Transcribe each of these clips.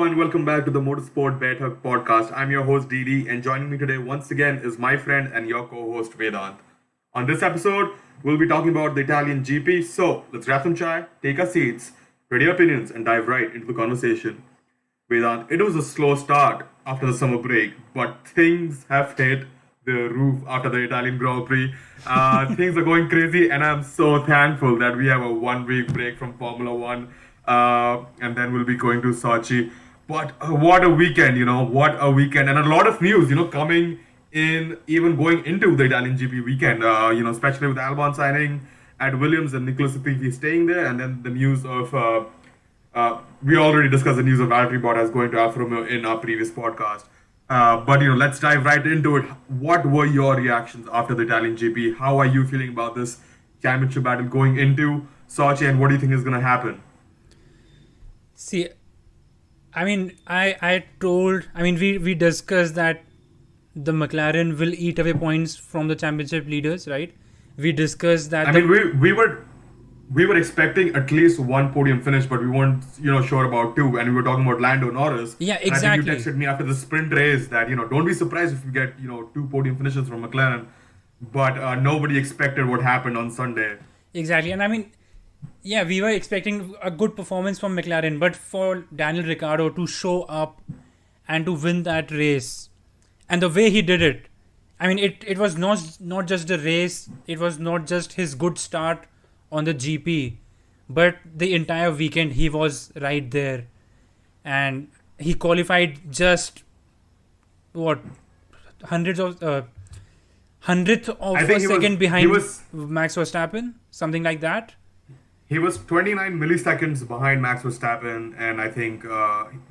and welcome back to the Motorsport Baithak podcast. I'm your host Didi, and joining me today once again is my friend and your co-host Vedant. On this episode, we'll be talking about the Italian GP. So let's grab some chai, take our seats, ready our opinions, and dive right into the conversation. Vedant, it was a slow start after the summer break, but things have hit the roof after the Italian Grand Prix. Things are going crazy, and I'm so thankful that we have a 1 week break from Formula One, and then we'll be going to Sochi. But what a weekend, what a weekend, and a lot of news, coming in, even going into the Italian GP weekend, especially with Albon signing at Williams and Nicholas Latifi staying there, and then the news of we already discussed the news of Valtteri Bottas going to Alfa Romeo in our previous podcast. But let's dive right into it. What were your reactions after the Italian GP? How are you feeling about this championship battle going into Sochi, and what do you think is going to happen? See, we discussed that the McLaren will eat away points from the championship leaders, right? We discussed that. We were expecting at least one podium finish, but we weren't, sure about two. And we were talking about Lando Norris. Yeah, exactly. And I think you texted me after the sprint race that, don't be surprised if we get, two podium finishes from McLaren. But nobody expected what happened on Sunday. Exactly. And we were expecting a good performance from McLaren, but for Daniel Ricciardo to show up and to win that race, and the way he did it, it was not just the race, it was not just his good start on the GP, but the entire weekend he was right there, and he qualified just hundredth of a second behind Max Verstappen, something like that. He was 29 milliseconds behind Max Verstappen, and I think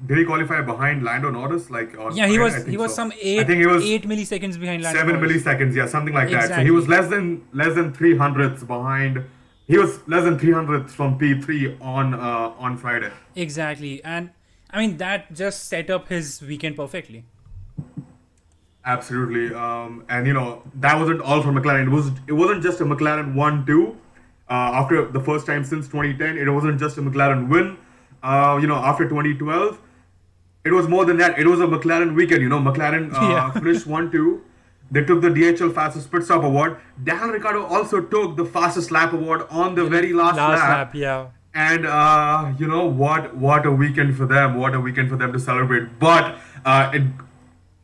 did he qualify behind Lando Norris? He was some 8 milliseconds behind Lando 7 Norris. milliseconds, yeah, something like that. So he was less than 300ths behind. He was less than 300ths from P3 on Friday. Exactly, and that just set up his weekend perfectly. Absolutely, and that wasn't all for McLaren. It wasn't just a McLaren 1-2. After the first time since 2010, it wasn't just a McLaren win. After 2012, it was more than that. It was a McLaren weekend. McLaren finished 1-2. They took the DHL Fastest Pit Stop Award. Daniel Ricciardo also took the Fastest Lap Award on the very last lap. Yeah. And what a weekend for them. What a weekend for them to celebrate. But I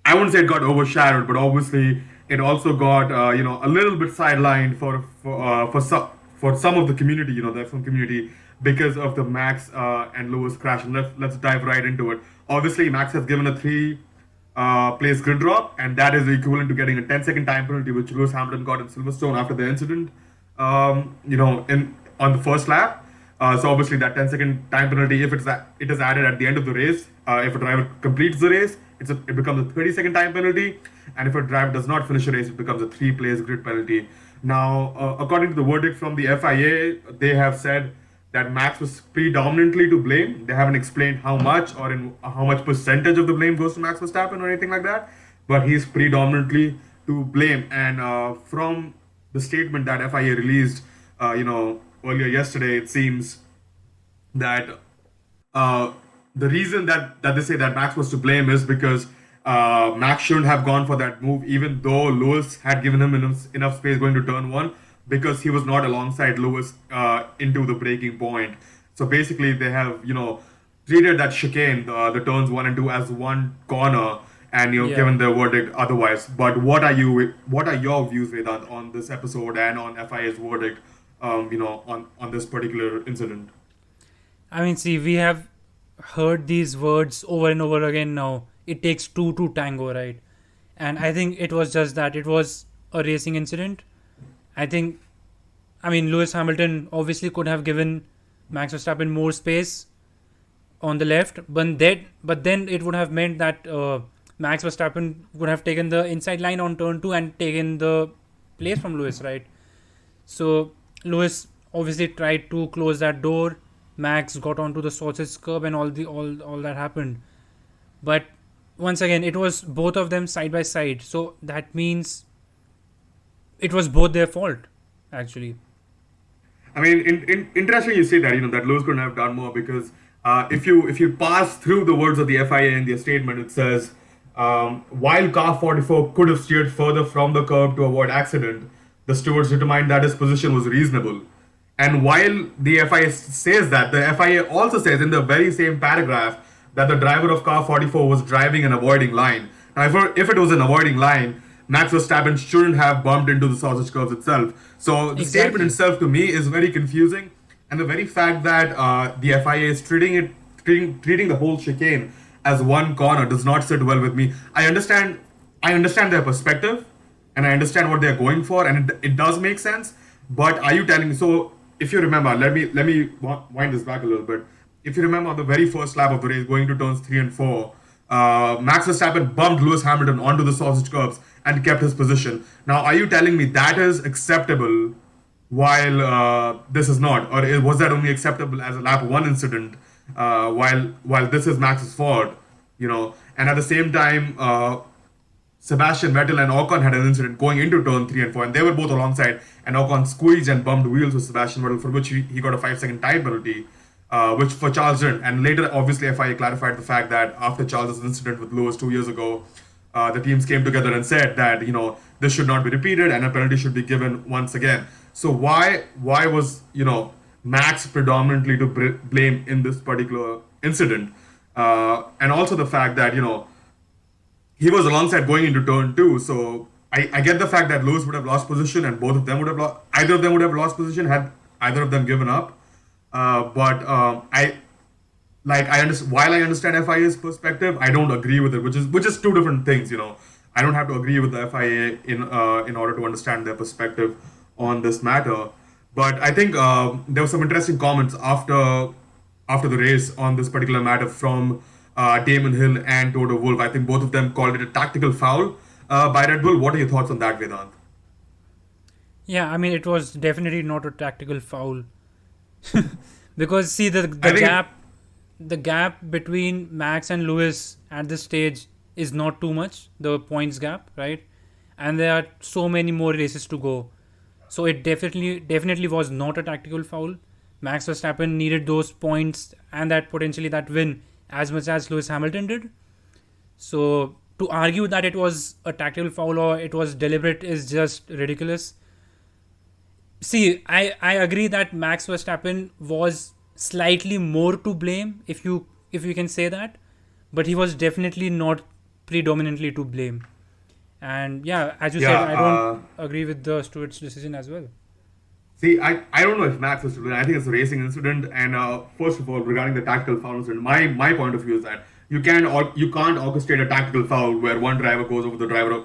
wouldn't say it got overshadowed, but obviously it also got a little bit sidelined for some of the community, the F1 community, because of the Max and Lewis crash. And let's dive right into it. Obviously, Max has given a 3-place grid drop, and that is equivalent to getting a 10-second time penalty, which Lewis Hamilton got in Silverstone after the incident, on the first lap. So obviously that 10-second time penalty, if it is added at the end of the race, if a driver completes the race, it becomes a 30-second time penalty, and if a driver does not finish a race, it becomes a 3-place grid penalty. Now, according to the verdict from the FIA, they have said that Max was predominantly to blame. They haven't explained how much or in how much percentage of the blame goes to Max Verstappen or anything like that, but he's predominantly to blame. And from the statement that FIA released, earlier yesterday, it seems that the reason that they say that Max was to blame is because Max shouldn't have gone for that move, even though Lewis had given him enough space going to turn one, because he was not alongside Lewis into the braking point. So basically, they have treated that chicane, the turns 1 and 2, as one corner, and given their verdict otherwise. But what are your views, Vedant, on this episode and on FIA's verdict, on this particular incident? We have heard these words over and over again now. It takes two to tango, right? And I think it was just that. It was a racing incident. Lewis Hamilton obviously could have given Max Verstappen more space on the left, but then it would have meant that Max Verstappen would have taken the inside line on turn 2 and taken the place from Lewis, right? So Lewis obviously tried to close that door. Max got onto the sausage curb, and all that happened. But once again, it was both of them side by side. So that means it was both their fault, actually. Interesting you say that, that Lewis couldn't have done more, because If you pass through the words of the FIA in their statement, it says, while car 44 could have steered further from the curb to avoid accident, the stewards determined that his position was reasonable. And while the FIA says that, the FIA also says in the very same paragraph that the driver of car 44 was driving an avoiding line. Now, if it was an avoiding line, Max Verstappen shouldn't have bumped into the sausage curves itself. So the statement Exactly. itself to me is very confusing, and the very fact that the FIA is treating the whole chicane as one corner does not sit well with me. I understand their perspective, and I understand what they're going for, and it does make sense. But are you telling me? So if you remember, let me wind this back a little bit. If you remember on the very first lap of the race, going to turns 3 and 4, Max Verstappen bumped Lewis Hamilton onto the sausage curbs and kept his position. Now, are you telling me that is acceptable while this is not, or was that only acceptable as a lap one incident? While this is Max's fault, and at the same time, Sebastian Vettel and Ocon had an incident going into turn 3 and 4, and they were both alongside. And Ocon squeezed and bumped wheels with Sebastian Vettel, for which he got a 5-second time penalty, which for Charles didn't. And later, obviously, FIA clarified the fact that after Charles's incident with Lewis 2 years ago, the teams came together and said that this should not be repeated and a penalty should be given once again. So why was Max predominantly to blame in this particular incident, and also the fact that he was alongside going into turn two. So I get the fact that Lewis would have lost position and both of them would have lost. Either of them would have lost position had either of them given up. But I understand. While I understand FIA's perspective, I don't agree with it, which is two different things. I don't have to agree with the FIA in order to understand their perspective on this matter. But I think there were some interesting comments after the race on this particular matter from Damon Hill and Toto Wolff. I think both of them called it a tactical foul by Red Bull. What are your thoughts on that, Vedant? Yeah, I mean, it was definitely not a tactical foul. Because see, the I think gap between Max and Lewis at this stage is not too much, the points gap, right? And there are so many more races to go. So it definitely was not a tactical foul. Max Verstappen needed those points and that potentially that win as much as Lewis Hamilton did. So to argue that it was a tactical foul or it was deliberate is just ridiculous. See, I agree that Max Verstappen was slightly more to blame, if you can say that, but he was definitely not predominantly to blame. And yeah, as you said, yeah. I don't agree with the steward's decision as well. See, I don't know if Max was to blame. I think it's a racing incident. And first of all, regarding the tactical foul incident, my point of view is that you can't orchestrate a tactical foul where one driver goes over the driver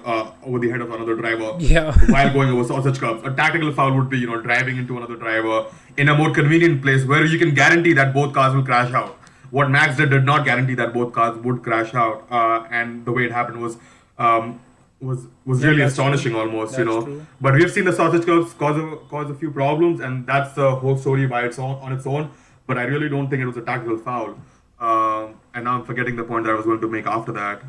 over the head of another driver Yeah. while going over sausage curbs. A tactical foul would be driving into another driver in a more convenient place where you can guarantee that both cars will crash out. What Max did not guarantee that both cars would crash out, and the way it happened was Yeah, really that's true. astonishing almost. That's true. But we've seen the sausage curves cause a few problems, and that's the whole story by its own on its own. But I really don't think it was a tactical foul. And now I'm forgetting the point that I was going to make after that.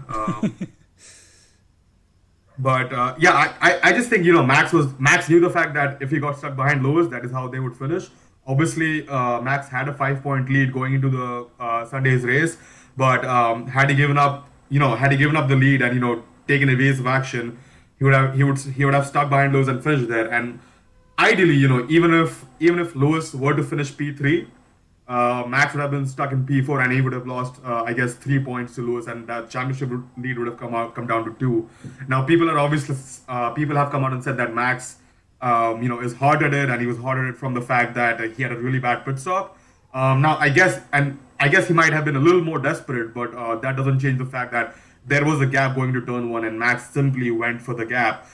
But yeah, I just think Max knew the fact that if he got stuck behind Lewis, that is how they would finish. Obviously, Max had a 5-point lead going into the Sunday's race, but had he given up the lead and taken evasive action, he would have stuck behind Lewis and finished there. And ideally, even if Lewis were to finish P3, Max would have been stuck in P4 and he would have lost, I guess, 3 points to Lewis, and that championship lead would have come down to 2. Now, people have come out and said that Max, is hard-headed, and he was hard-headed from the fact that he had a really bad pit stop. Now, I guess he might have been a little more desperate, but that doesn't change the fact that there was a gap going to turn one, and Max simply went for the gap.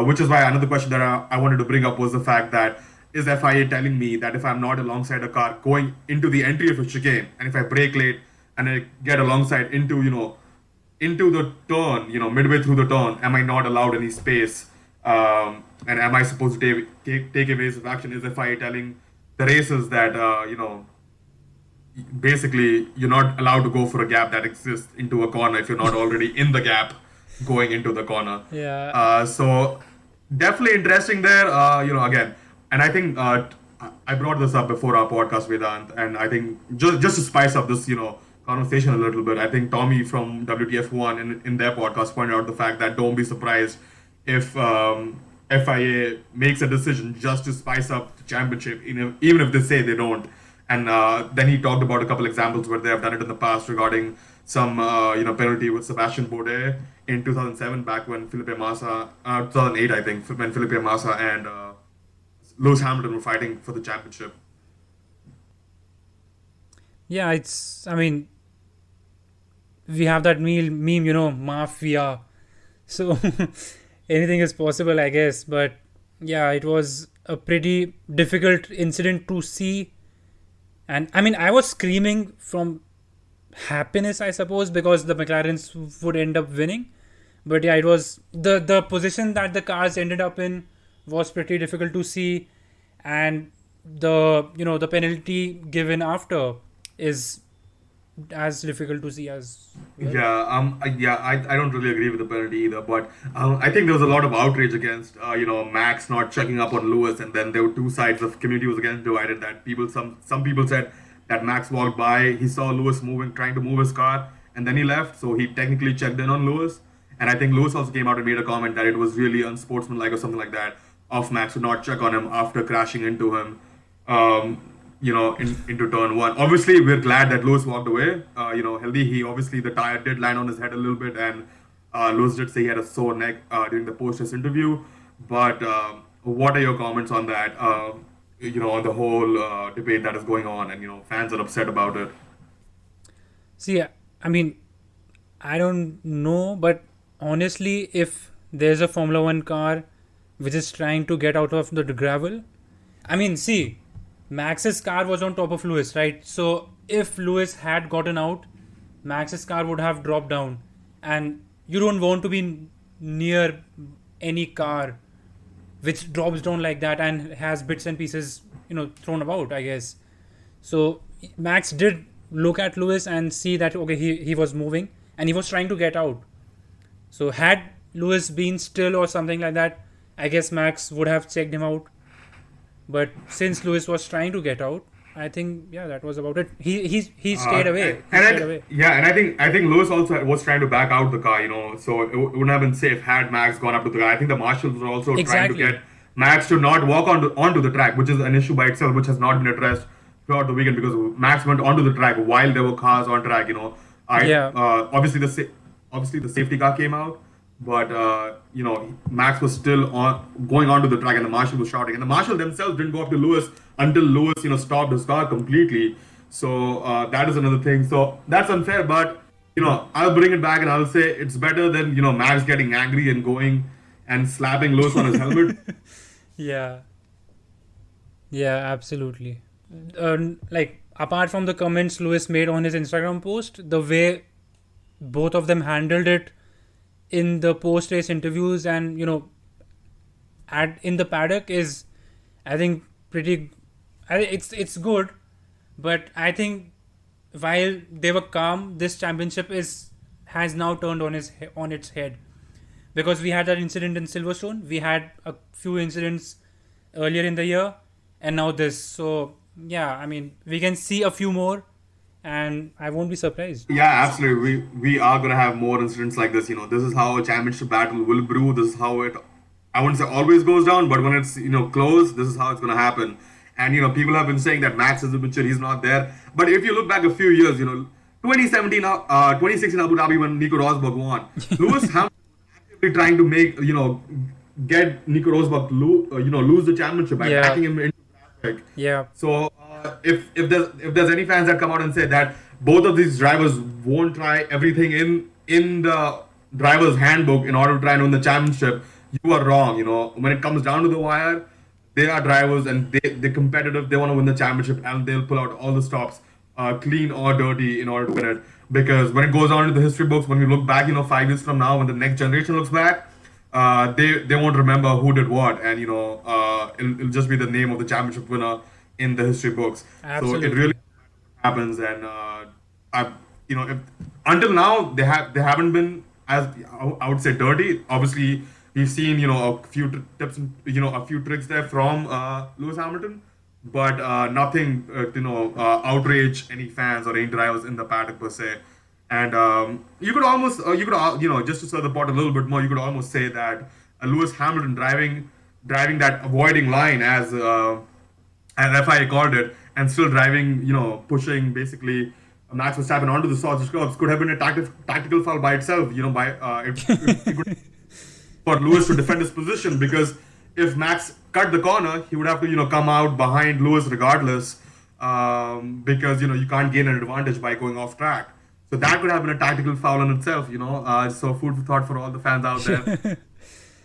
Which is why another question that I wanted to bring up was the fact that is FIA telling me that if I'm not alongside a car going into the entry of a chicane, and if I brake late and I get alongside into the turn, midway through the turn, am I not allowed any space? And am I supposed to take evasive action? Is FIA telling the racers that basically you're not allowed to go for a gap that exists into a corner if you're not already in the gap going into the corner? Yeah. So definitely interesting there. Again, and I think I brought this up before our podcast, Vedant, and I think just to spice up this, conversation a little bit, I think Tommy from WTF1 in their podcast pointed out the fact that don't be surprised if FIA makes a decision just to spice up the championship, even if they say they don't. And then he talked about a couple examples where they have done it in the past regarding some penalty with Sebastian Bourdais in 2007, back when 2008 I think, when Felipe Massa and Lewis Hamilton were fighting for the championship. Yeah, it's. I mean, we have that meme, mafia. So anything is possible, I guess. But yeah, it was a pretty difficult incident to see. And I mean, I was screaming from happiness, I suppose, because the McLarens would end up winning. But yeah, it was the position that the cars ended up in was pretty difficult to see, and the penalty given after is as difficult to see as well. I don't really agree with the penalty either, but I think there was a lot of outrage against Max not checking up on Lewis, and then there were two sides of community was again divided. That some people said that Max walked by, he saw Lewis moving, trying to move his car, and then he left, so he technically checked in on Lewis. And I think Lewis also came out and made a comment that it was really unsportsmanlike or something like that of Max to not check on him after crashing into him. Into turn one. Obviously, we're glad that Lewis walked away. Healthy. He obviously the tire did land on his head a little bit, and Lewis did say he had a sore neck during the post-race interview. But what are your comments on that? On the whole debate that is going on, and fans are upset about it. See, I mean, I don't know, but honestly, if there's a Formula One car which is trying to get out of the gravel, I mean, see, Max's car was on top of Lewis, right? So if Lewis had gotten out, Max's car would have dropped down, and you don't want to be near any car which drops down like that and has bits and pieces, thrown about, I guess. So Max did look at Lewis and see that, okay, he was moving and he was trying to get out. So had Lewis been still or something like that, I guess Max would have checked him out. But since Lewis was trying to get out, I think that was about it. He stayed away. Yeah, and I think Lewis also was trying to back out the car, so it wouldn't have been safe had Max gone up to the car. I think the marshals were also trying to get Max to not walk onto the track, which is an issue by itself, which has not been addressed throughout the weekend because Max went onto the track while there were cars on track. Obviously the safety car came out, but Max was still going onto the track, and the marshal was shouting, and the marshal themselves didn't go up to Lewis until Lewis stopped his car completely. So that is another thing. So that's unfair, but I'll bring it back and I'll say it's better than Max getting angry and going and slapping Lewis on his helmet. Yeah, absolutely. Apart from the comments Lewis made on his Instagram post, the way both of them handled it in the post-race interviews and in the paddock is, I think, it's good, but I think while they were calm, this championship has now turned on its head, because we had that incident in Silverstone, we had a few incidents earlier in the year, and now this. So yeah, I mean, we can see a few more, and I won't be surprised. Yeah, absolutely. We are gonna have more incidents like this. This is how a championship battle will brew. This is how it, I wouldn't say always goes down, but when it's close, this is how it's gonna happen. And people have been saying that Max is immature, he's not there. But if you look back a few years, 2017, 2016 Abu Dhabi when Nico Rosberg won, Lewis Hamilton was actively trying to make get Nico Rosberg lose the championship by backing him into traffic. Yeah. So if there's any fans that come out and say that both of these drivers won't try everything in the driver's handbook in order to try and win the championship, you are wrong. When it comes down to the wire, they are drivers and they're competitive. They want to win the championship, and they'll pull out all the stops, clean or dirty, in order to win it. Because when it goes on to the history books, when we look back 5 years from now, when the next generation looks back, they won't remember who did what, and it'll just be the name of the championship winner in the history books. Absolutely. So it really happens, and if, until now they haven't been as I would say dirty. Obviously, we've seen a few tips, a few tricks there from Lewis Hamilton, but nothing outrage any fans or any drivers in the paddock per se. And you could almost just to stir the pot a little bit more, you could almost say that Lewis Hamilton driving that avoiding line as FIA called it, and still driving, pushing basically Max Verstappen onto the sausage curbs could have been a tactical foul by itself. It could for Lewis to defend his position, because if Max cut the corner, he would have to come out behind Lewis regardless, because you can't gain an advantage by going off track. So that could have been a tactical foul in itself. So food for thought for all the fans out there.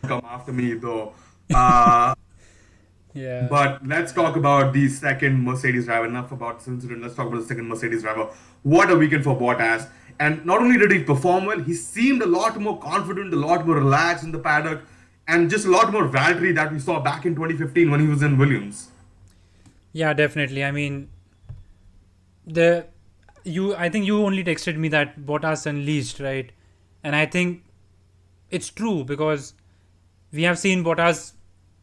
Come after me though. Yeah. But let's talk about the second Mercedes driver. Enough about this incident. Let's talk about the second Mercedes driver. What a weekend for Bottas. And not only did he perform well, he seemed a lot more confident, a lot more relaxed in the paddock, and just a lot more Valtteri that we saw back in 2015 when he was in Williams. Yeah, definitely. I mean, I think you only texted me that Bottas unleashed, right? And I think it's true, because we have seen Bottas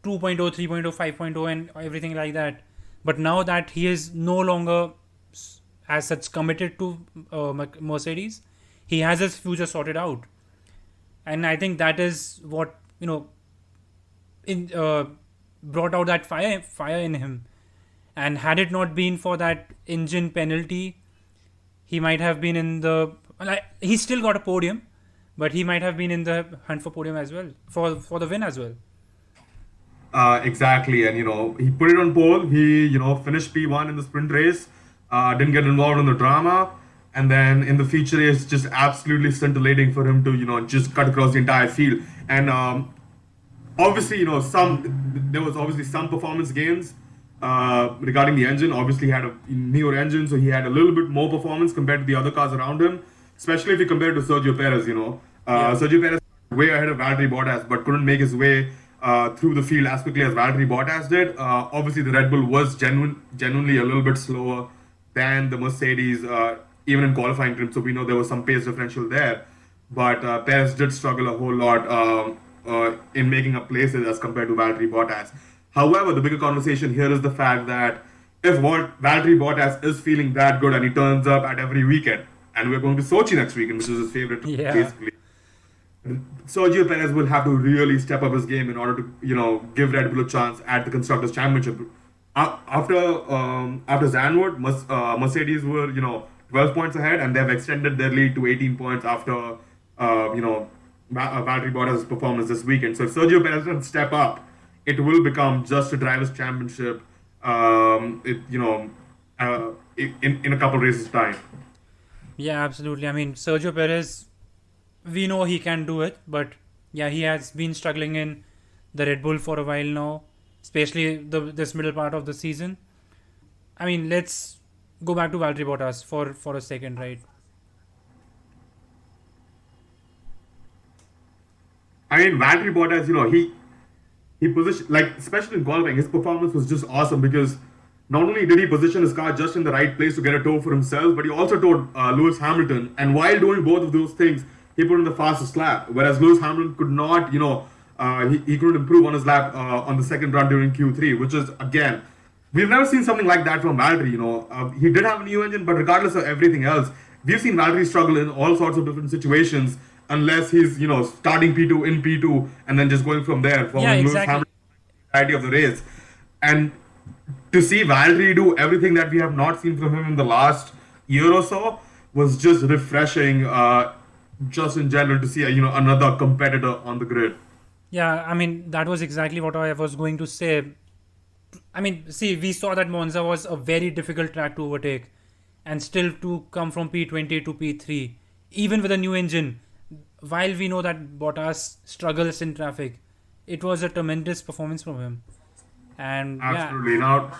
2.0, 3.0, 5.0 and everything like that. But now that he is no longer as such committed to Mercedes, he has his future sorted out. And I think that is what, brought out that fire in him. And had it not been for that engine penalty, he might have been in the... he still got a podium, but he might have been in the hunt for podium as well, for the win as well. Exactly, and he put it on pole. He finished P1 in the sprint race, didn't get involved in the drama, and then in the feature race, just absolutely scintillating for him to just cut across the entire field. And obviously, there was obviously some performance gains regarding the engine. Obviously, he had a newer engine, so he had a little bit more performance compared to the other cars around him, especially if you compare it to Sergio Perez. Sergio Perez way ahead of Valtteri Bottas, but couldn't make his way through the field as quickly as Valtteri Bottas did. Obviously, the Red Bull was genuinely a little bit slower than the Mercedes, even in qualifying trim, so we know there was some pace differential there. But Perez did struggle a whole lot in making up places as compared to Valtteri Bottas. However, the bigger conversation here is the fact that if Valtteri Bottas is feeling that good and he turns up at every weekend, and we're going to Sochi next weekend, which is his favorite, basically, Sergio Perez will have to really step up his game in order to, give Red Bull a chance at the Constructors' Championship. After Zandvoort, Mercedes were, 12 points ahead, and they've extended their lead to 18 points after, Valtteri Bottas' performance this weekend. So if Sergio Perez doesn't step up, it will become just a Drivers' Championship, in a couple races' time. Yeah, absolutely. I mean, Sergio Perez, we know he can do it, but yeah, he has been struggling in the Red Bull for a while now, especially this middle part of the season. I mean, let's go back to Valtteri Bottas for a second, right? I mean, Valtteri Bottas, he positioned, like, especially in qualifying, his performance was just awesome, because not only did he position his car just in the right place to get a tow for himself, but he also towed Lewis Hamilton. And while doing both of those things, he put in the fastest lap. Whereas Lewis Hamilton could not, he couldn't improve on his lap on the second run during Q3, which is, again, we've never seen something like that from Valtteri. He did have a new engine, but regardless of everything else, we've seen Valtteri struggle in all sorts of different situations, unless he's, starting P2 in P2 and then just going from there, following Lewis Hamilton the entirety of the race. And to see Valtteri do everything that we have not seen from him in the last year or so was just refreshing, just in general, to see another competitor on the grid. Yeah, I mean, that was exactly what I was going to say. I mean, see, we saw that Monza was a very difficult track to overtake, and still to come from P20 to P3, even with a new engine, while we know that Bottas struggles in traffic, it was a tremendous performance from him. And absolutely. Now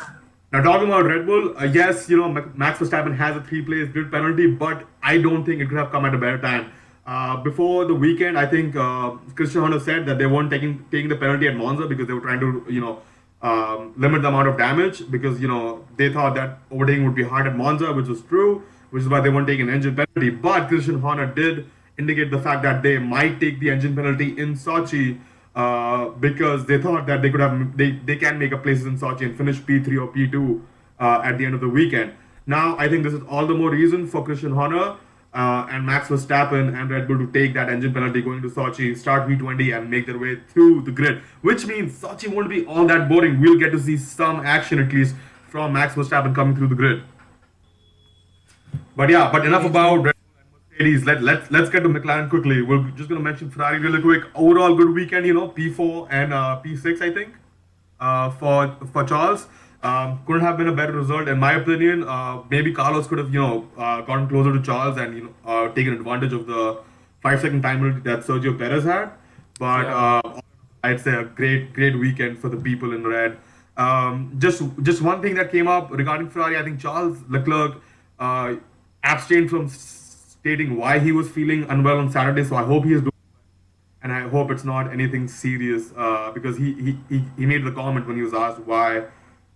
talking about Red Bull, yes, Max Verstappen has a 3-place grid penalty, but I don't think it could have come at a better time. Before the weekend, I think Christian Horner said that they weren't taking the penalty at Monza because they were trying to, limit the amount of damage, because, they thought that overtaking would be hard at Monza, which was true, which is why they weren't taking an engine penalty. But Christian Horner did indicate the fact that they might take the engine penalty in Sochi, because they thought that they can make a places in Sochi and finish P3 or P2 at the end of the weekend. Now I think this is all the more reason for Christian Horner and Max Verstappen and Red Bull to take that engine penalty going to Sochi, start V20 and make their way through the grid, which means Sochi won't be all that boring. We'll get to see some action at least from Max Verstappen coming through the grid. But yeah, but enough about Red Bull and Mercedes. Let's get to McLaren quickly. We're just gonna mention Ferrari really quick. Overall, good weekend. P4 and P6, I think, for Charles. Couldn't have been a better result in my opinion. Maybe Carlos could have gotten closer to Charles and taken advantage of the 5 second time limit that Sergio Perez had. But Yeah. I'd say a great weekend for the people in red. Just one thing that came up regarding Ferrari. I think Charles Leclerc abstained from stating why he was feeling unwell on Saturday. So I hope he is doing, and I hope it's not anything serious because he made the comment when he was asked why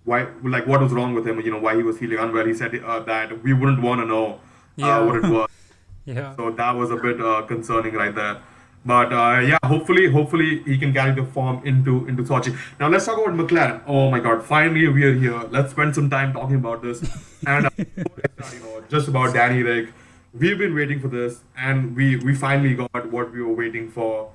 like what was wrong with him, why he was feeling unwell. He said that we wouldn't want to know what it Yeah. was. Yeah. So that was a bit concerning right there. But yeah, hopefully he can carry the form into Sochi. Now let's talk about McLaren. Oh my God, finally we are here. Let's spend some time talking about this. And just about Danny Rick. We've been waiting for this, and we finally got what we were waiting for.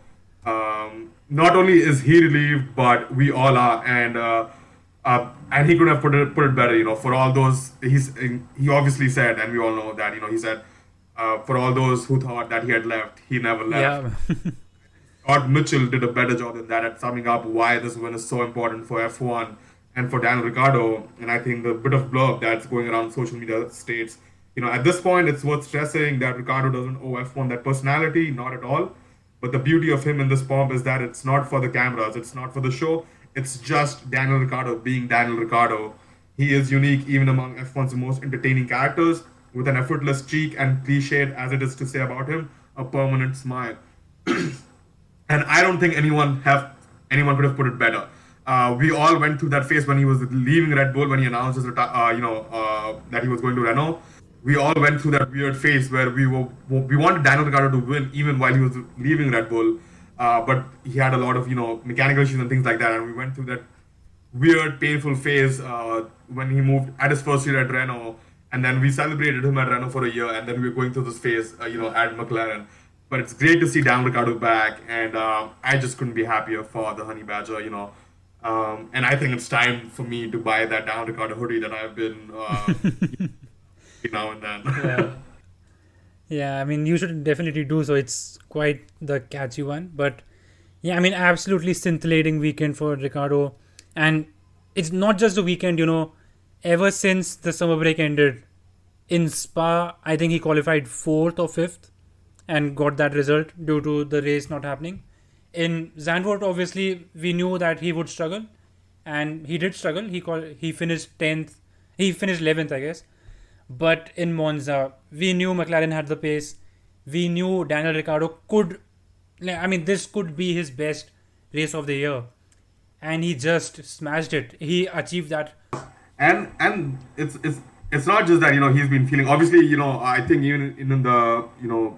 Not only is he relieved, but we all are, and he could have put it better. For all those, he obviously said, and we all know that. He said, for all those who thought that he had left, he never left. Yeah. Scott Mitchell did a better job than that at summing up why this win is so important for F1 and for Daniel Ricciardo. And I think the bit of blurb that's going around social media states, at this point, it's worth stressing that Ricciardo doesn't owe F1 that personality, not at all. But the beauty of him in this pomp is that it's not for the cameras, it's not for the show, it's just Daniel Ricciardo being Daniel Ricciardo. He is unique even among F1's most entertaining characters, with an effortless cheek and cliched as it is to say about him, a permanent smile. And I don't think anyone could have put it better. We all went through that phase when he was leaving Red Bull, when he announced that he was going to Renault. We all went through that weird phase where we wanted Daniel Ricciardo to win even while he was leaving Red Bull, but he had a lot of mechanical issues and things like that, and we went through that weird, painful phase when he moved at his first year at Renault, and then we celebrated him at Renault for a year, and then we were going through this phase, at McLaren. But it's great to see Dan Ricciardo back, and I just couldn't be happier for the Honey Badger, and I think it's time for me to buy that Dan Ricciardo hoodie that I've been now and then. Yeah. Yeah, I mean, you should definitely do so. It's quite the catchy one. But yeah, I mean, absolutely scintillating weekend for Ricardo. And it's not just the weekend, ever since the summer break ended in Spa, I think he qualified fourth or fifth and got that result due to the race not happening. In Zandvoort, obviously, we knew that he would struggle, and he did struggle. He finished 10th, he finished 11th, I guess. But in Monza, we knew McLaren had the pace. We knew Daniel Ricciardo this could be his best race of the year. And he just smashed it. He achieved that. And it's not just that he's been feeling. Obviously, I think even in the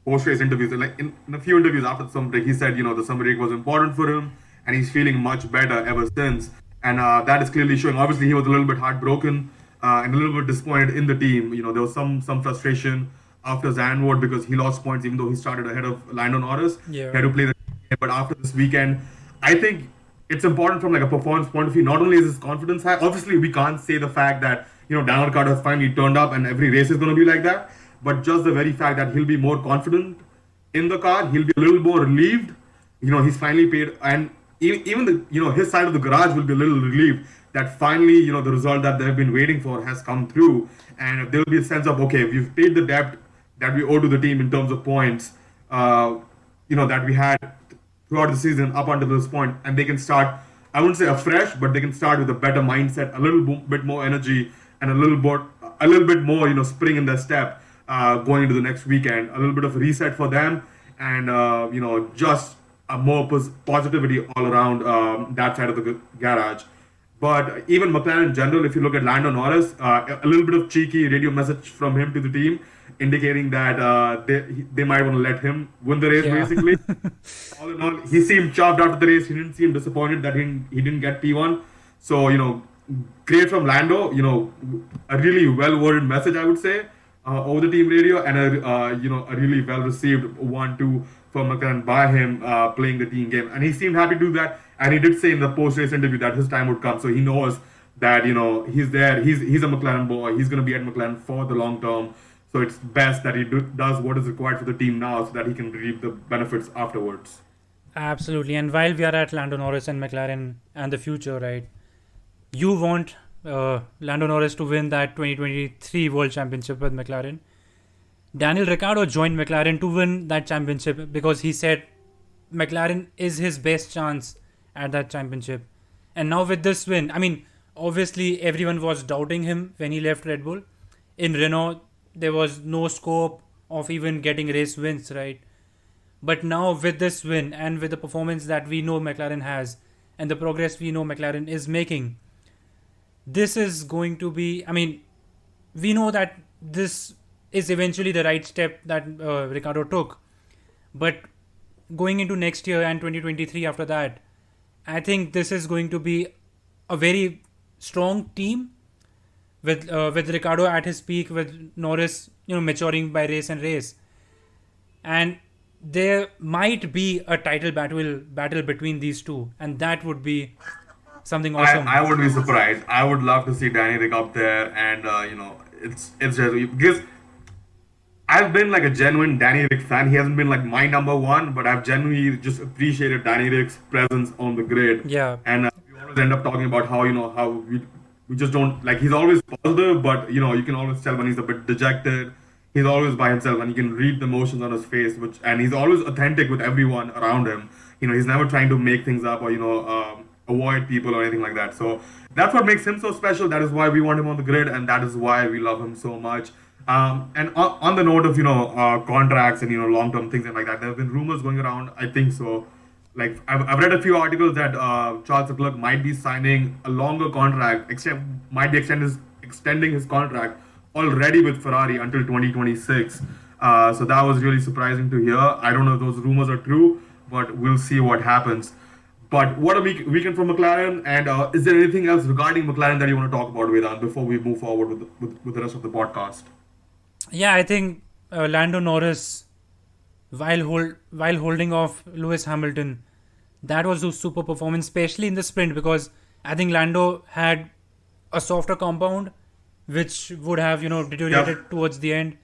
post race interviews, like in a few interviews after the summer break, he said the summer break was important for him, and he's feeling much better ever since. And that is clearly showing. Obviously, he was a little bit heartbroken and a little bit disappointed in the team. There was some frustration after Zandvoort because he lost points even though he started ahead of Lando Norris. Yeah. He had to play the game. But after this weekend, I think it's important from like a performance point of view. Not only is his confidence high, obviously we can't say the fact that Daniel Ricciardo has finally turned up and every race is going to be like that. But just the very fact that he'll be more confident in the car, he'll be a little more relieved. He's finally paid, and even the his side of the garage will be a little relieved that finally the result that they've been waiting for has come through, and there will be a sense of okay, we've paid the debt that we owe to the team in terms of points, that we had throughout the season up until this point, and they can start. I wouldn't say afresh, but they can start with a better mindset, a little bit more energy, and a little bit more spring in their step going into the next weekend. A little bit of a reset for them, and just a more positivity all around that side of the garage. But even McLaren in general, if you look at Lando Norris, a little bit of cheeky radio message from him to the team, indicating that they might want to let him win the race, Yeah. basically. All in all, he seemed chuffed after the race. He didn't seem disappointed that he didn't get P1. So, great from Lando. A really well-worded message, I would say, over the team radio, and a really well-received 1-2 for McLaren by him playing the team game. And he seemed happy to do that. And he did say in the post-race interview that his time would come. So he knows that he's there. He's a McLaren boy. He's going to be at McLaren for the long term. So it's best that he does what is required for the team now, so that he can reap the benefits afterwards. Absolutely. And while we are at Lando Norris and McLaren and the future, right? You want Lando Norris to win that 2023 World Championship with McLaren. Daniel Ricciardo joined McLaren to win that championship because he said McLaren is his best chance at that championship. And now with this win, I mean, obviously everyone was doubting him when he left Red Bull. In Renault, there was no scope of even getting race wins, right? But now with this win and with the performance that we know McLaren has and the progress we know McLaren is making, this is going to be, I mean, we know that this is eventually the right step that Ricciardo took. But going into next year and 2023 after that, I think this is going to be a very strong team with Ricciardo at his peak, with Norris, maturing by race and race. And there might be a title battle between these two, and that would be something awesome. I would be surprised. I would love to see Danny Rick up there, and it's just because I've been like a genuine Danny Rick fan. He hasn't been like my number one, but I've genuinely just appreciated Danny Rick's presence on the grid. Yeah. And we always end up talking about how how we just don't like. He's always positive, but you can always tell when he's a bit dejected. He's always by himself, and you can read the emotions on his face. And he's always authentic with everyone around him. He's never trying to make things up or avoid people or anything like that. So that's what makes him so special. That is why we want him on the grid, and that is why we love him so much. And on the note of contracts and long-term things and like that, there have been rumors going around. I think so. Like I've read a few articles that Charles Leclerc might be signing a longer contract, might be extending his contract already with Ferrari until 2026. So that was really surprising to hear. I don't know if those rumors are true, but we'll see what happens. But what a weekend for McLaren. And is there anything else regarding McLaren that you want to talk about, Vedant, before we move forward with the rest of the podcast? Yeah, I think Lando Norris, while holding off Lewis Hamilton, that was a super performance, especially in the sprint, because I think Lando had a softer compound, which would have deteriorated towards the end.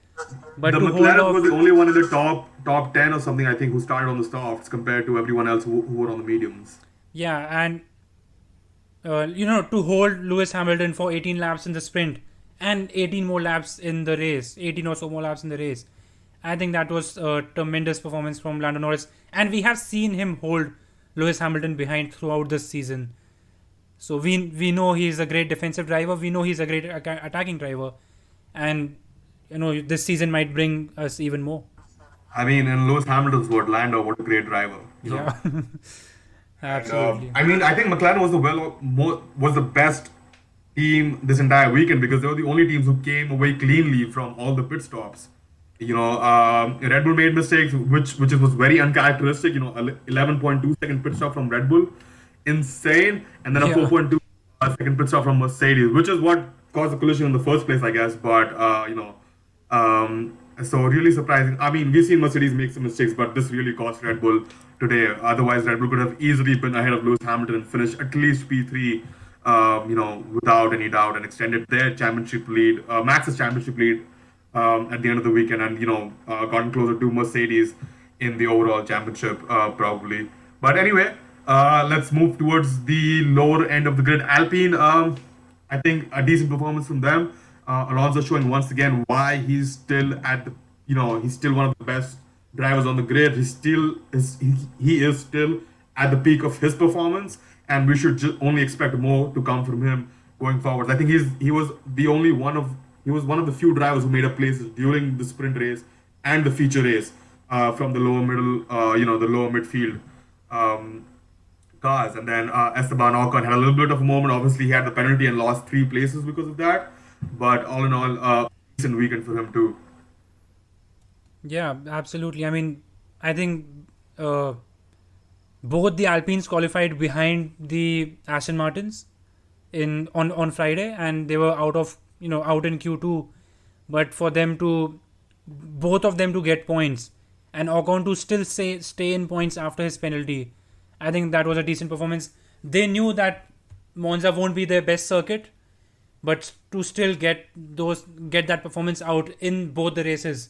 But the to McLaren hold off, was the only one in the top 10 or something, I think, who started on the softs compared to everyone else who were on the mediums. yeah, and to hold Lewis Hamilton for 18 laps in the sprint and 18 more laps in the race, 18 or so more laps in the race, I think that was a tremendous performance from Lando Norris. And we have seen him hold Lewis Hamilton behind throughout this season. So we know he's a great defensive driver. We know he's a great attacking driver. And, this season might bring us even more. I mean, in Lewis Hamilton's word, Lando, what a great driver. Yeah. Absolutely. And, I think McLaren was the best team this entire weekend because they were the only teams who came away cleanly from all the pit stops. Red Bull made mistakes, which was very uncharacteristic. 11.2 second pit stop from Red Bull, insane, and then a 4.2 second pit stop from Mercedes, which is what caused the collision in the first place, I guess. But so really surprising. I mean, we've seen Mercedes make some mistakes, but this really cost Red Bull today. Otherwise, Red Bull could have easily been ahead of Lewis Hamilton and finished at least P3, without any doubt, and extended their championship lead, Max's championship lead. At the end of the weekend, and gotten closer to Mercedes in the overall championship, probably. But anyway, let's move towards the lower end of the grid. Alpine, I think a decent performance from them. Alonso showing once again why he's still at the, he's still one of the best drivers on the grid. He is still at the peak of his performance, and we should just only expect more to come from him going forward. I think he was one of the few drivers who made up places during the sprint race and the feature race from the lower midfield. cars. And then Esteban Ocon had a little bit of a moment. Obviously, he had the penalty and lost 3 places because of that. But all in all, decent weekend for him too. Yeah, absolutely. I mean, I think uh, both the Alpines qualified behind the Aston Martins in on Friday, and they were out in Q2. But for them to both of them to get points and Ocon to still stay in points after his penalty, I think that was a decent performance. They knew that Monza won't be their best circuit, but to still get that performance out in both the races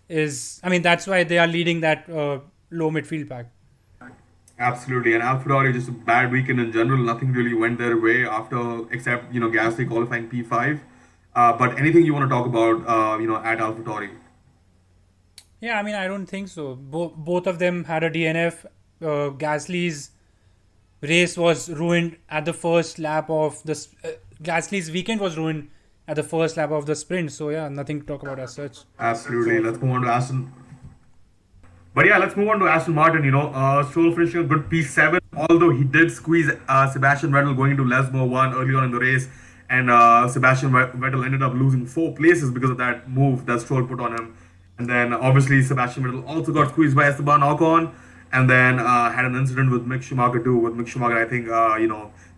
is, I mean, that's why they are leading that low midfield pack. Absolutely, and AlphaTauri just a bad weekend in general. Nothing really went their way after, except Gasly qualifying P5. But anything you want to talk about, at AlphaTauri? Yeah, I mean, I don't think so. Both of them had a DNF. Gasly's race was ruined at the first lap of the. Gasly's weekend was ruined at the first lap of the sprint. So yeah, nothing to talk about as such. Absolutely. Let's move on to Aston. But yeah, let's move on to Aston Martin. Stroll finishing a good P7, although he did squeeze Sebastian Vettel going into Lesmo 1 early on in the race. And Sebastian Vettel ended up losing 4 places because of that move that Stroll put on him. And then obviously Sebastian Vettel also got squeezed by Esteban Ocon, and then had an incident with Mick Schumacher too. With Mick Schumacher, I think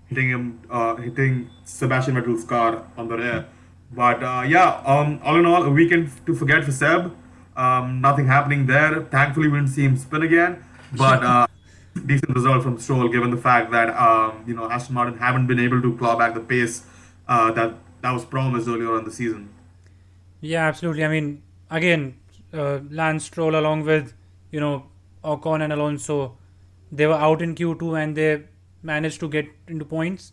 hitting Sebastian Vettel's car on the rear. But all in all, a weekend to forget for Seb. Nothing happening there. Thankfully, we didn't see him spin again. But decent result from Stroll, given the fact that Aston Martin haven't been able to claw back the pace that was promised earlier in the season. Yeah, absolutely. I mean, again, Lance Stroll along with Ocon and Alonso, they were out in Q2 and they managed to get into points.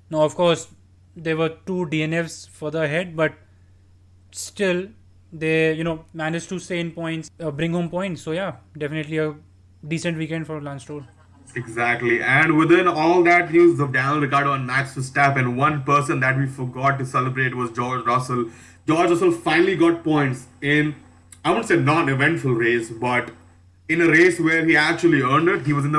Now, of course, there were 2 DNFs further ahead, but still they managed to stay in points, bring home points. So yeah, definitely a decent weekend for Lance Stroll. Exactly. And within all that news of Daniel Ricciardo and Max Verstappen, one person that we forgot to celebrate was George Russell. George Russell finally got points in, I wouldn't say non-eventful race, but in a race where he actually earned it. He wasn't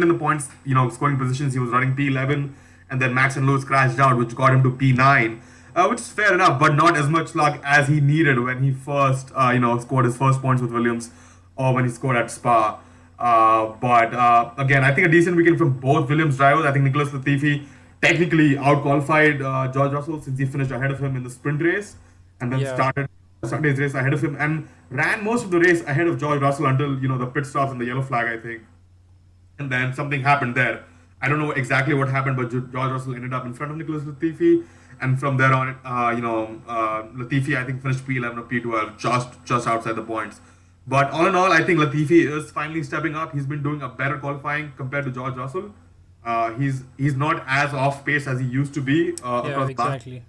in the points, scoring positions. He was running P11, and then Max and Lewis crashed out, which got him to P9. Which is fair enough, but not as much luck as he needed when he first, scored his first points with Williams, or when he scored at Spa. But again, I think a decent weekend from both Williams drivers. I think Nicholas Latifi technically outqualified George Russell since he finished ahead of him in the sprint race, and then Yeah. started Sunday's race ahead of him and ran most of the race ahead of George Russell until the pit stops and the yellow flag, I think. And then something happened there. I don't know exactly what happened, but George Russell ended up in front of Nicholas Latifi, and from there on, Latifi I think finished P11 or P12, just outside the points. But all in all, I think Latifi is finally stepping up. He's been doing a better qualifying compared to George Russell. He's not as off pace as he used to be Yeah, across exactly.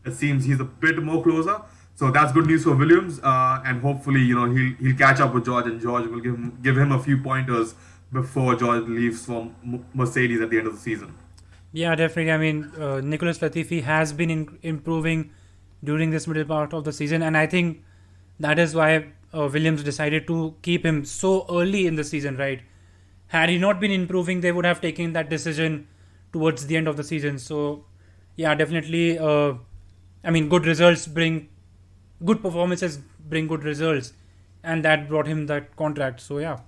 it seems he's a bit more closer. So that's good news for Williams, and hopefully he'll catch up with George, and George will give him a few pointers before George leaves for Mercedes at the end of the season. Yeah, definitely. I mean, Nicholas Latifi has been improving during this middle part of the season, and I think that is why Williams decided to keep him so early in the season, right? Had he not been improving, they would have taken that decision towards the end of the season. So, yeah, definitely. I mean, good performances bring good results, and that brought him that contract. So, yeah.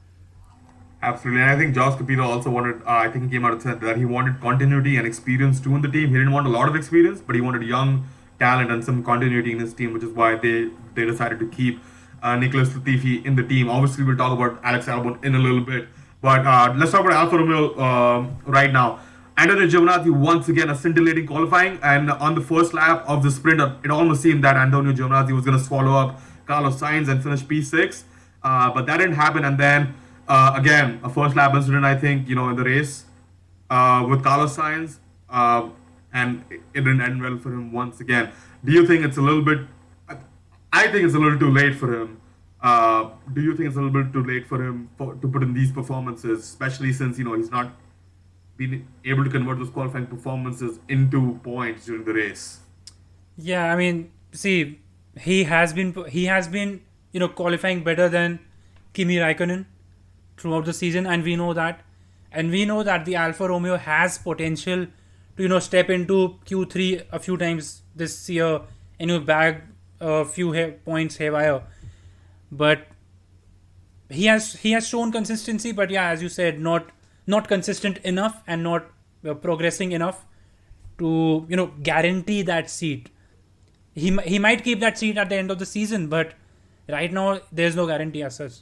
Absolutely, and I think Josh Capito also wanted. I think he came out and said that he wanted continuity and experience too in the team. He didn't want a lot of experience, but he wanted young talent and some continuity in his team, which is why they decided to keep Nicholas Latifi in the team. Obviously, we'll talk about Alex Albon in a little bit, but let's talk about Alfa Romeo right now. Antonio Giovinazzi once again a scintillating qualifying, and on the first lap of the sprint, it almost seemed that Antonio Giovinazzi was going to swallow up Carlos Sainz and finish P6, but that didn't happen. And then again, a first lap incident, I think, in the race with Carlos Sainz, and it didn't end well for him once again. Do you think it's a little bit? I think it's a little too late for him. Do you think it's a little bit too late for him to put in these performances, especially since he's not been able to convert those qualifying performances into points during the race? Yeah, I mean, see, he has been qualifying better than Kimi Raikkonen throughout the season, and we know that. and we know that the Alfa Romeo has potential to step into Q3 a few times this year and bag a few points haywire. But he has shown consistency, but yeah, as you said, not consistent enough and not progressing enough to guarantee that seat. He might keep that seat at the end of the season, but right now there's no guarantee as such.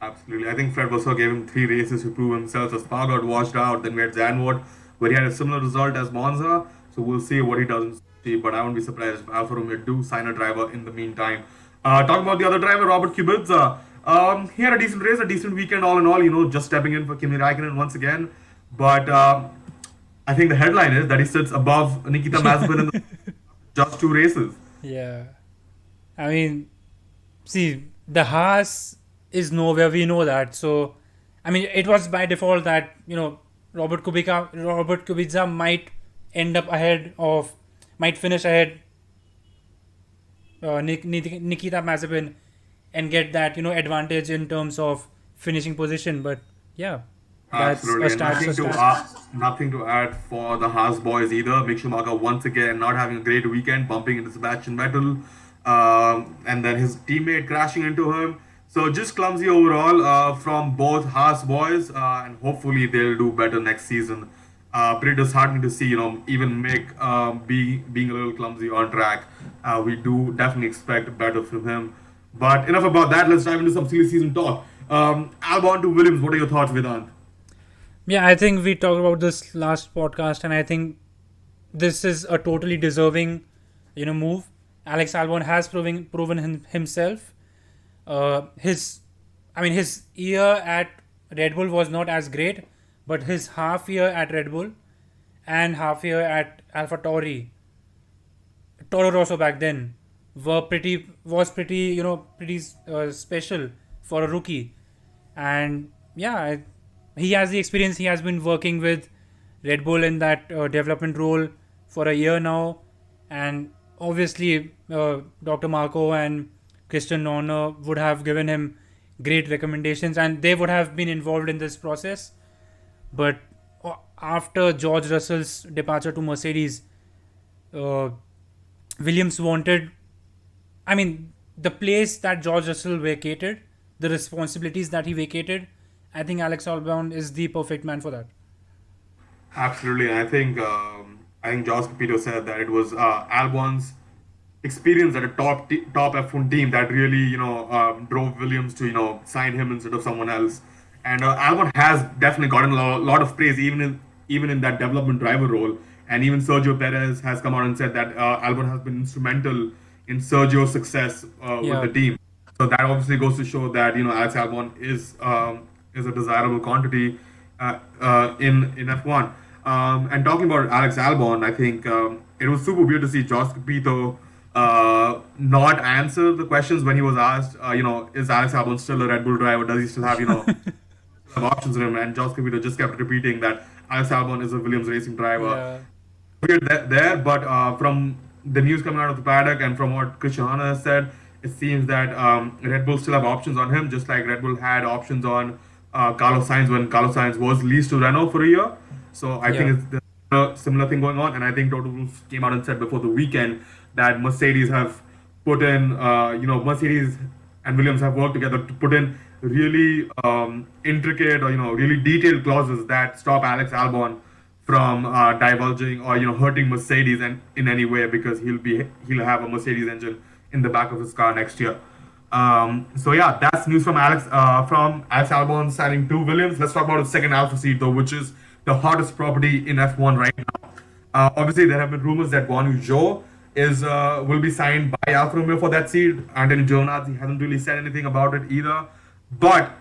Absolutely. I think Fred Vasseur gave him 3 races to prove himself. So Spa got washed out. Then we had Zandvoort, where he had a similar result as Monza. So we'll see what he does in see. But I won't be surprised if Alfa Romeo do sign a driver in the meantime. Talking about the other driver, Robert Kubica. He had a decent race, a decent weekend all in all, just stepping in for Kimi Raikkonen once again. But I think the headline is that he sits above Nikita Mazepin in just 2 races. Yeah, I mean, see, the Haas is nowhere. We know that. So, I mean, it was by default that Robert Kubica might finish ahead Nikita Mazepin and get that advantage in terms of finishing position. But yeah, that's Absolutely, a and start. nothing to add for the Haas boys either. Mick Schumacher once again not having a great weekend, bumping into Sebastian Vettel, and then his teammate crashing into him. So just clumsy overall from both Haas boys, and hopefully they'll do better next season. Pretty disheartening to see, even Mick being a little clumsy on track. We do definitely expect better from him. But enough about that. Let's dive into some silly season talk. Albon to Williams. What are your thoughts, Vedant? Yeah, I think we talked about this last podcast, and I think this is a totally deserving, move. Alex Albon has proven himself. His year at Red Bull was not as great, but his half year at Red Bull and half year at AlphaTauri, Toro Rosso back then, pretty special for a rookie. And yeah, he has the experience. He has been working with Red Bull in that development role for a year now, and obviously Dr. Marco and Christian Horner would have given him great recommendations, and they would have been involved in this process. But after George Russell's departure to Mercedes, Williams wanted, the place that George Russell vacated, the responsibilities that he vacated. I think Alex Albon is the perfect man for that. Absolutely, and I think Josh Capito said that it was Albon's experience at a top F1 team that really drove Williams to sign him instead of someone else. And Albon has definitely gotten a lot of praise even in that development driver role. And even Sergio Perez has come out and said that Albon has been instrumental in Sergio's success with the team. So that obviously goes to show that Alex Albon is a desirable quantity in F1. And talking about Alex Albon, I think it was super weird to see Josh Capito not answer the questions when he was asked, is Alex Albon still a Red Bull driver? Does he still have have options in him? And Josh Capito just kept repeating that Alex Albon is a Williams racing driver. Yeah. Weird there, but from the news coming out of the paddock and from what Christian Horner has said, it seems that Red Bull still have options on him, just like Red Bull had options on Carlos Sainz when Carlos Sainz was leased to Renault for a year. So I think it's a similar thing going on. And I think Toto Wolff came out and said before the weekend that Mercedes have put in, Mercedes and Williams have worked together to put in really intricate or really detailed clauses that stop Alex Albon from divulging or hurting Mercedes and in any way, because he'll have a Mercedes engine in the back of his car next year. So yeah, that's news from Alex Albon signing to Williams. Let's talk about the second Alpha seat though, which is the hottest property in F1 right now. Obviously, there have been rumors that Guan Yu Zhou will be signed by Alfa Romeo for that seat. Anthony Giovinazzi hasn't really said anything about it either. But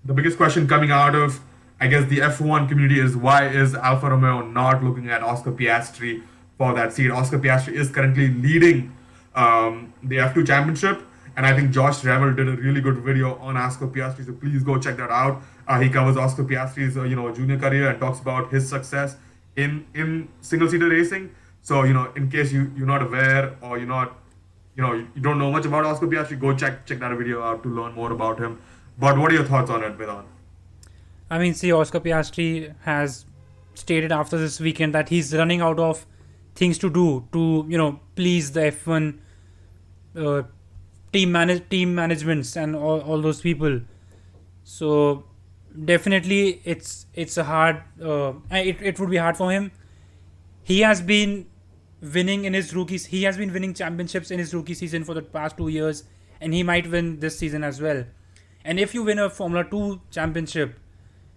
the biggest question coming out of, I guess, the F1 community is, why is Alfa Romeo not looking at Oscar Piastri for that seat? Oscar Piastri is currently leading the F2 championship, and I think Josh Revel did a really good video on Oscar Piastri, so please go check that out. He covers Oscar Piastri's junior career and talks about his success in single-seater racing. So in case you're not aware or you don't know much about Oscar Piastri, go check that video out to learn more about him. But what are your thoughts on it, Vedant? I mean, see, Oscar Piastri has stated after this weekend that he's running out of things to do to, please the F1 uh, team managements and all those people. So definitely, it's a hard. It would be hard for him. He has been winning in his rookies. He has been winning championships in his rookie season for the past 2 years, and he might win this season as well. And if you win a Formula 2 championship,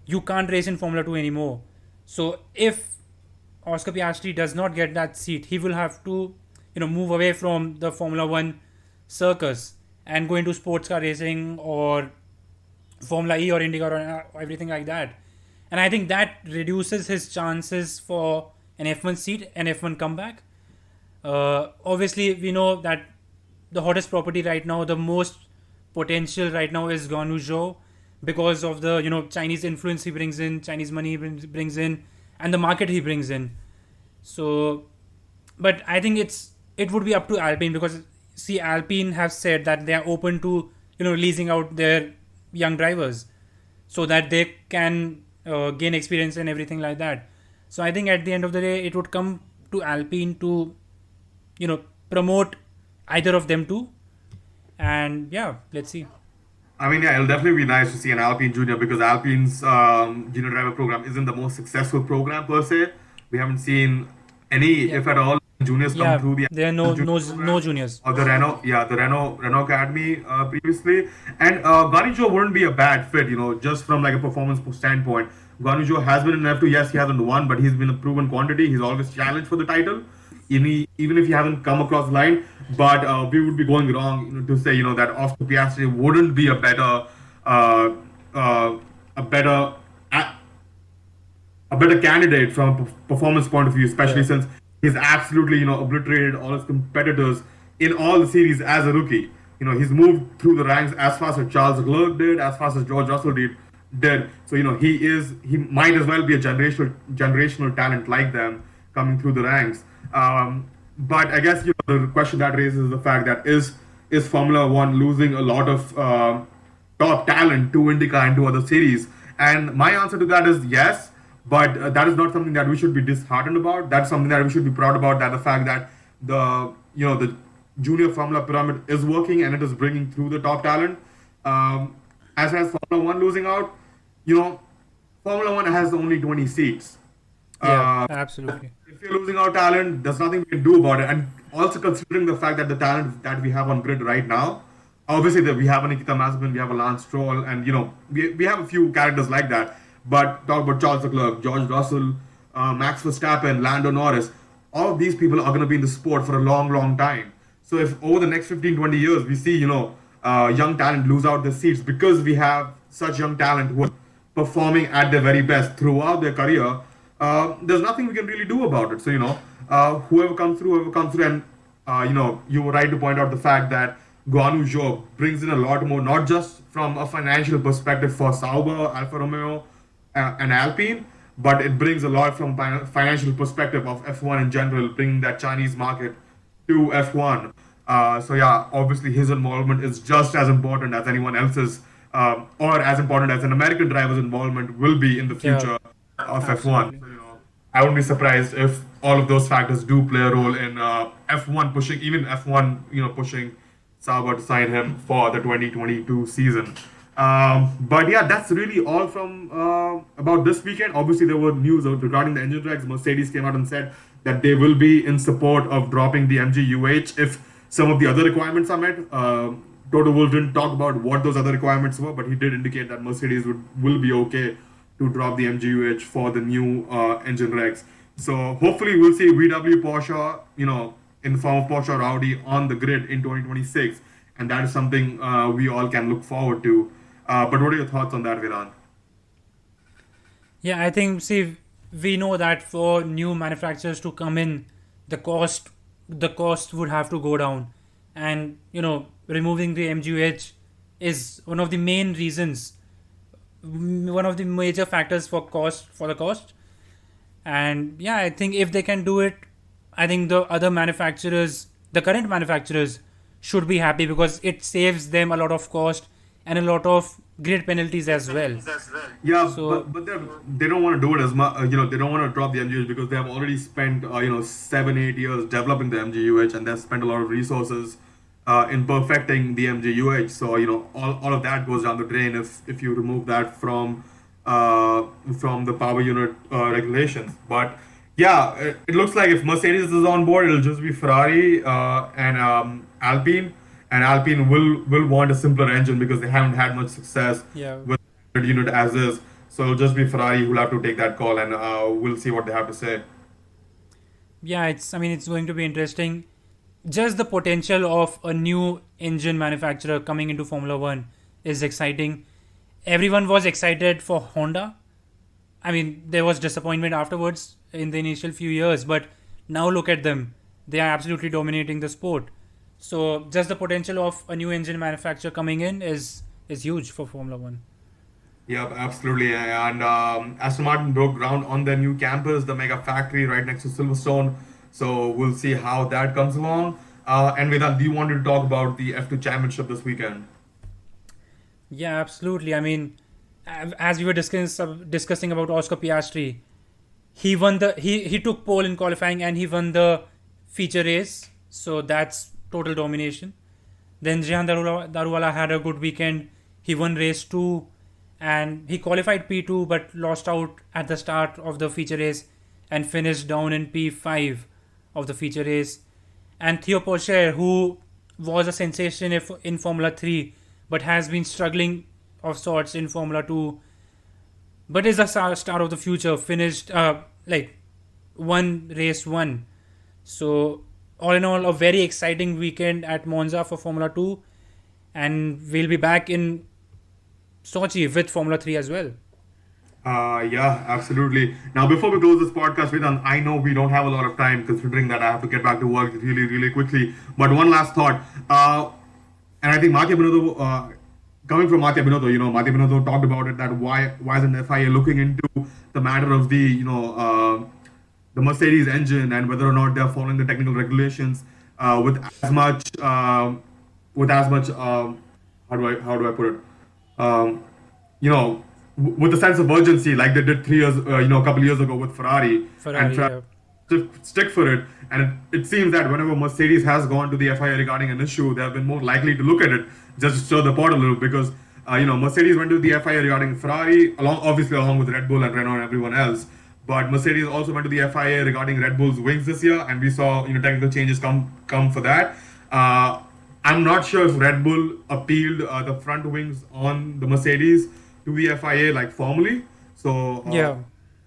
you can't race in Formula 2 anymore. So if Oscar Piastri does not get that seat, he will have to, move away from the Formula 1 circus and go into sports car racing or Formula E or IndyCar or everything like that. And I think that reduces his chances for an F1 seat, an F1 comeback. Obviously, we know that the hottest property right now, the most potential right now is Guan Yu Zhou because of the Chinese influence he brings in, Chinese money he brings in, and the market he brings in. So, but I think it would be up to Alpine because see, Alpine have said that they are open to releasing out their young drivers so that they can gain experience and everything like that. So I think at the end of the day, it would come to Alpine to promote either of them too. And yeah, let's see. I mean, yeah, it'll definitely be nice to see an Alpine Junior because Alpine's junior driver program isn't the most successful program per se. We haven't seen any, if at all, juniors come Yeah, through the there are junior no program juniors. or the Renault Academy previously. And Guanyu wouldn't be a bad fit, just from like a performance standpoint. Guanyu has been in F2. Yes, he hasn't won, but he's been a proven quantity. He's always challenged for the title, even if he hasn't come across the line. But we would be going wrong to say that Oscar Piastri wouldn't be uh, uh, a better a, a better candidate from a performance point of view, especially Yeah. since he's absolutely obliterated all his competitors in all the series as a rookie. He's moved through the ranks as fast as Charles Leclerc did, as fast as George Russell did. So he might as well be a generational talent like them coming through the ranks. But I guess the question that raises is the fact that is Formula One losing a lot of top talent to IndyCar and to other series? And my answer to that is yes, but that is not something that we should be disheartened about. That's something that we should be proud about. That the fact that the junior Formula pyramid is working and it is bringing through the top talent. As far as Formula One losing out, you know, Formula One has only 20 seats. Yeah, Uh, absolutely. if you're losing our talent, there's nothing we can do about it. And also considering the fact that the talent that we have on grid right now, obviously that we have a Nikita Mazepin, we have a Lance Stroll, and we have a few characters like that. But talk about Charles Leclerc, George Russell, Max Verstappen, Lando Norris, all of these people are going to be in the sport for a long, long time. So if over the next 15, 20 years we see young talent lose out their seats because we have such young talent who are performing at their very best throughout their career, there's nothing we can really do about it. So whoever comes through, and you were right to point out the fact that Guan Yu Zhou brings in a lot more, not just from a financial perspective for Sauber, Alfa Romeo, and Alpine, but it brings a lot from financial perspective of F1 in general, bringing that Chinese market to F1. So yeah, obviously his involvement is just as important as anyone else's, or as important as an American driver's involvement will be in the Yeah, future of F1. absolutely. So, I wouldn't be surprised if all of those factors do play a role in F1 pushing, even F1, pushing Sauber to sign him for the 2022 season. But yeah, that's really all from about this weekend. Obviously, there were news regarding the engine drags. Mercedes came out and said that they will be in support of dropping the MGUH if some of the other requirements are met. Toto Wolff didn't talk about what those other requirements were, but he did indicate that Mercedes will be okay to drop the MGUH for the new engine regs. So hopefully we'll see VW Porsche, in the form of Porsche or Audi on the grid in 2026, and that is something we all can look forward to. But what are your thoughts on that, Viran? Yeah, I think see we know that for new manufacturers to come in, the cost would have to go down, and removing the MGH is one of the main reasons, one of the major factors for the cost. And yeah, I think if they can do it, I think the current manufacturers should be happy because it saves them a lot of cost. and a lot of grid penalties as well. Yeah, So but they don't want to do it as much. They don't want to drop the MGUH because they have already spent 7-8 years developing the MGUH, and they've spent a lot of resources in perfecting the MGUH. So all of that goes down the drain if you remove that from the power unit regulations. But yeah, it looks like if Mercedes is on board, it'll just be Ferrari and Alpine, and Alpine will want a simpler engine because they haven't had much success yeah, with the unit as is. So it'll just be Ferrari who'll have to take that call, and we'll see what they have to say. yeah, it's going to be interesting. Just the potential of a new engine manufacturer coming into Formula One is exciting. Everyone was excited for Honda. I mean, there was disappointment afterwards in the initial few years, but now look at them. They are absolutely dominating the sport. So just the potential of a new engine manufacturer coming in is huge for Formula One. Yep, absolutely. And Aston Martin broke ground on their new campus, the mega factory right next to Silverstone. So we'll see how that comes along. And Vedant, do you want to talk about the F2 Championship this weekend? Yeah, absolutely. I mean, as we were discussing about Oscar Piastri, he took pole in qualifying and he won the feature race. So that's total domination. Then Jehan Daruwala had a good weekend. He won race 2 and he qualified P2 but lost out at the start of the feature race and finished down in P5 of the feature race. And Theo Pourchaire, who was a sensation in Formula 3 but has been struggling of sorts in Formula 2, but is a star of the future, finished one race 1. So all in all, a very exciting weekend at Monza for Formula 2, and we'll be back in Sochi with Formula 3 as well. Yeah, absolutely. Now, before we close this podcast, Vedant, I know we don't have a lot of time considering that I have to get back to work really, really quickly. But one last thought. And I think Mattia Binotto, coming from Mattia Binotto, Mattia Binotto talked about it, that why isn't FIA looking into the matter of the Mercedes engine and whether or not they're following the technical regulations with as much how do I put it, you know with a sense of urgency like they did 3 years a couple years ago with Ferrari, and Ferrari, yeah. to stick for it. And it seems that whenever Mercedes has gone to the FIA regarding an issue, they have been more likely to look at it just to stir the pot a little, because Mercedes went to the FIA regarding Ferrari, along with Red Bull and Renault and everyone else. But Mercedes also went to the FIA regarding Red Bull's wings this year, and we saw technical changes come for that. I'm not sure if Red Bull appealed the front wings on the Mercedes to the FIA like formally. So Yeah.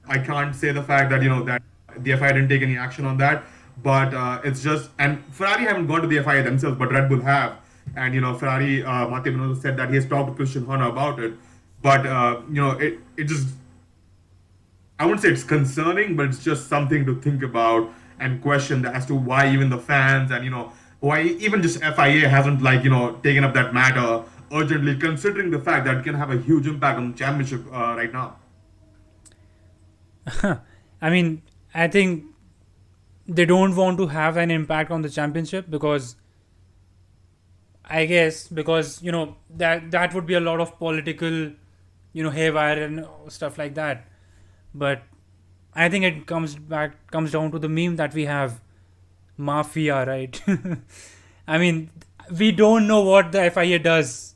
I can't say the fact that that the FIA didn't take any action on that. But it's just, and Ferrari haven't gone to the FIA themselves, but Red Bull have. And Ferrari, Matteo Binotto said that he has talked to Christian Horner about it. But it just, I wouldn't say it's concerning, but it's just something to think about and question as to why even the fans and why even just FIA hasn't taken up that matter urgently, considering the fact that it can have a huge impact on the championship right now. I mean, I think they don't want to have an impact on the championship because that would be a lot of political, haywire and stuff like that. But I think it comes down to the meme that we have, mafia, right? I mean, we don't know what the FIA does.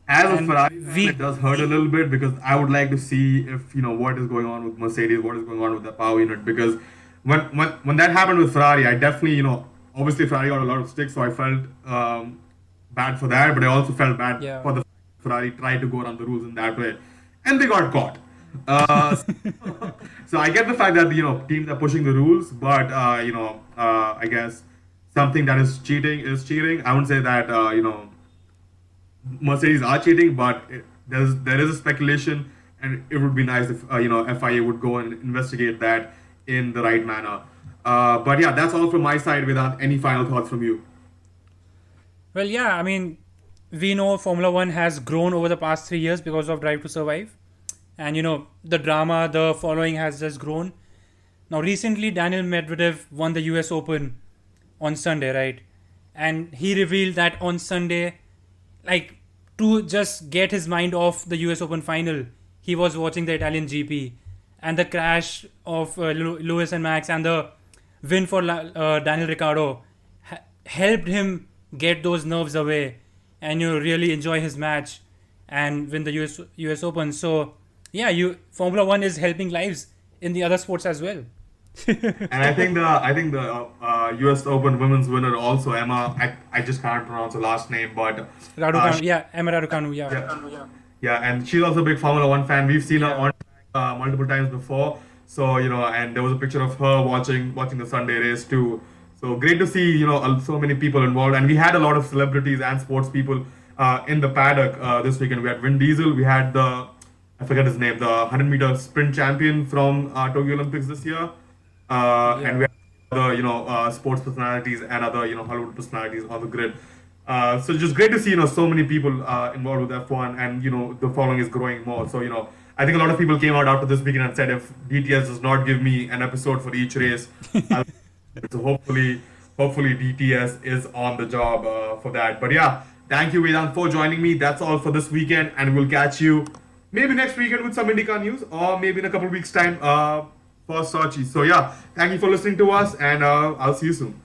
As a And Ferrari fan, we it does hurt a little bit because I would like to see if what is going on with Mercedes, what is going on with the power unit. Because when that happened with Ferrari, I definitely obviously Ferrari got a lot of sticks, so I felt bad for that, but I also felt bad Yeah. for the Ferrari tried to go around the rules in that way, and they got caught. Uh, so I get the fact that teams are pushing the rules, but I guess something that is cheating is cheating. I wouldn't say that Mercedes are cheating, but there is a speculation, and it would be nice if FIA would go and investigate that in the right manner. But yeah, that's all from my side. Without any final thoughts from you. Well, yeah, I mean, we know Formula One has grown over the past 3 years because of Drive to Survive. And, the drama, the following has just grown. Now, recently, Daniel Medvedev won the US Open on Sunday, right? And he revealed that on Sunday, like, to just get his mind off the US Open final, he was watching the Italian GP, and the crash of Lewis and Max and the win for Daniel Ricciardo helped him get those nerves away and really enjoy his match and win the US Open. So yeah, Formula One is helping lives in the other sports as well. And I think the U.S. Open women's winner also Emma. I just can't pronounce her last name, but Raducanu, she- yeah, Emma Raducanu, yeah. yeah, and she's also a big Formula One fan. We've seen her on multiple times before. So and there was a picture of her watching the Sunday race too. So great to see so many people involved, and we had a lot of celebrities and sports people in the paddock this weekend. We had Vin Diesel. We had I forget his name, the 100-meter sprint champion from Tokyo Olympics this year. And we have other, sports personalities and other, Hollywood personalities on the grid. So just great to see, so many people involved with F1, and the following is growing more. So I think a lot of people came out after this weekend and said, if DTS does not give me an episode for each race, so hopefully DTS is on the job for that. But yeah, thank you, Vedant, for joining me. That's all for this weekend, and we'll catch you maybe next weekend with some IndyCar news, or maybe in a couple of weeks' time for Sochi. So yeah, thank you for listening to us, and I'll see you soon.